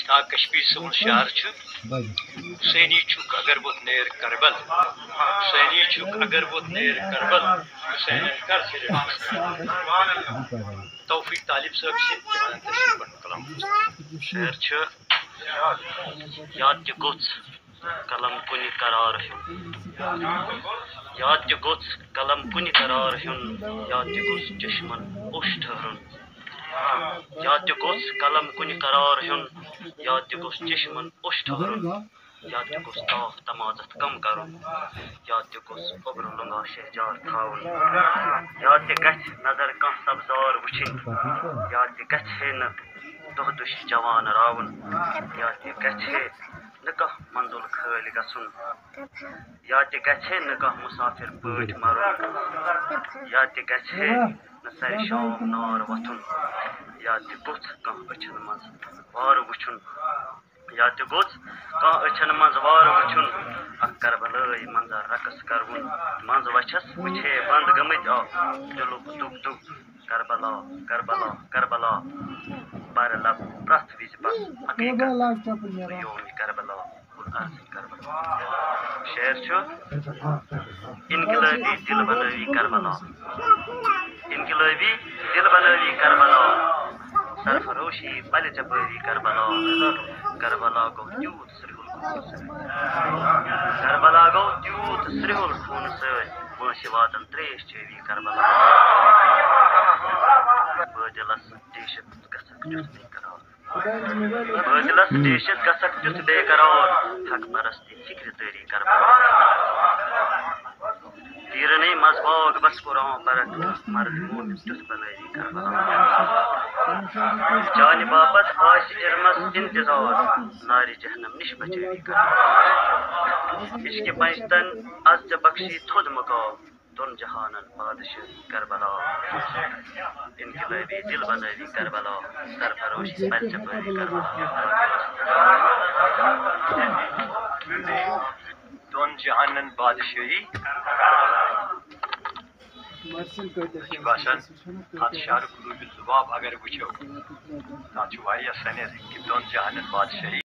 مشتاق کشمیر سون شعر حسینی چک اگر وہ نیر کربل حسینی چک اگر وہ نیر کربل حسین کر توفیق طالب صاحب سے کلام شعر یاد تہ گوژھ قلم کُنہِ قرار ہیوٚن یاد تہ گوژھ قلم کُنہِ قرار ہیوٚن یاد تہ گوژھ چشمن اوٚش ٹھہرُن یاد تہ گوژھ قلم کُنہِ قرار ہیوٚن یاد تہ گوژھ چشمن اوٚش ٹھہرُن یاد تہ گوژھ تاف تمازت کم کرُن یاد تہ گوژھ اوٚبرٕ لنگا شہجار تھاوُن یاد تہ گژھِ نظر کانٛہہ سبزار وٕچھِنۍ یاد تہ گژھِ ہے نہٕ دۄہ دُش جوان راوُن یاد تہ گژھِ ہے نہٕ کانٛہہ منزُل خٲلۍ گژھُن یاد تہ گژھِ ہے نہٕ کانٛہہ مُسافِر پٲٹھۍ مرُن یاد تہ گژھِ ہے نہٕ سرِ شام نار وۄتھُن یاد تہ گوٚژھ کانٛہہ أچھن منٛز وارٕ وٕچھُن یاد تہ گوٚژھ کانٛہہ أچھن منٛز وارٕ وٕچھُن اکھ کربلٲے منظر رقص کروُن منٛز وچھس وٕچھے بنٛد گٔمٕتۍ آ دِلُک دُب دُب کربلا کربلا کربلا بر لب پرٛٮ۪تھ وِزِ بس حقیٖقت یومہِ کربلا العرض کربلا شعر چھُ انقلٲبی دل بنٲوی کربلا انقلٲبی دل بنٲوی کربلا سرفروشی پلہِ چپٲوی کربلا کربلا گوٚو تیوٗت سرٛہُل کربلا گوٚو تیوٗت سرٛہُل خوٗنہٕ سۭتۍ وٲنٛسہِ واتن ترٛیش چٲوی کربلا بٲدِلس ڈیٖشِتھ گژھکھ تیُتھ بے قرار بٲدِلس ڈیٖشِتھ گژھکھ تیُتھ بے قرار حق پرستی فِکرِ دٲری کربلا تیٖرنٕے منٛز باغ بس قرآن پرکھ مرد مومِن تیُتھ بنٲوی کربلا چانہِ باپتھ آسہِ اِرمس انتظار نارِ جہنم نِش بچٲوی کربلا عشقِ پنجتن از ژےٚ بخشی تھوٚد مقام دۄن جہانن بادشٲہی کربلا انقلٲبی دل بنٲوی کربلا سرفروشی پلہِ چپٲوی کربلا دۄن جہانن بادشٲہی باسان اتھ شعرُک روٗبِ لُباب اگر وٕچھو تتھ چھُ واریاہ سنیر کہِ دۄن جہانن بادشٲہی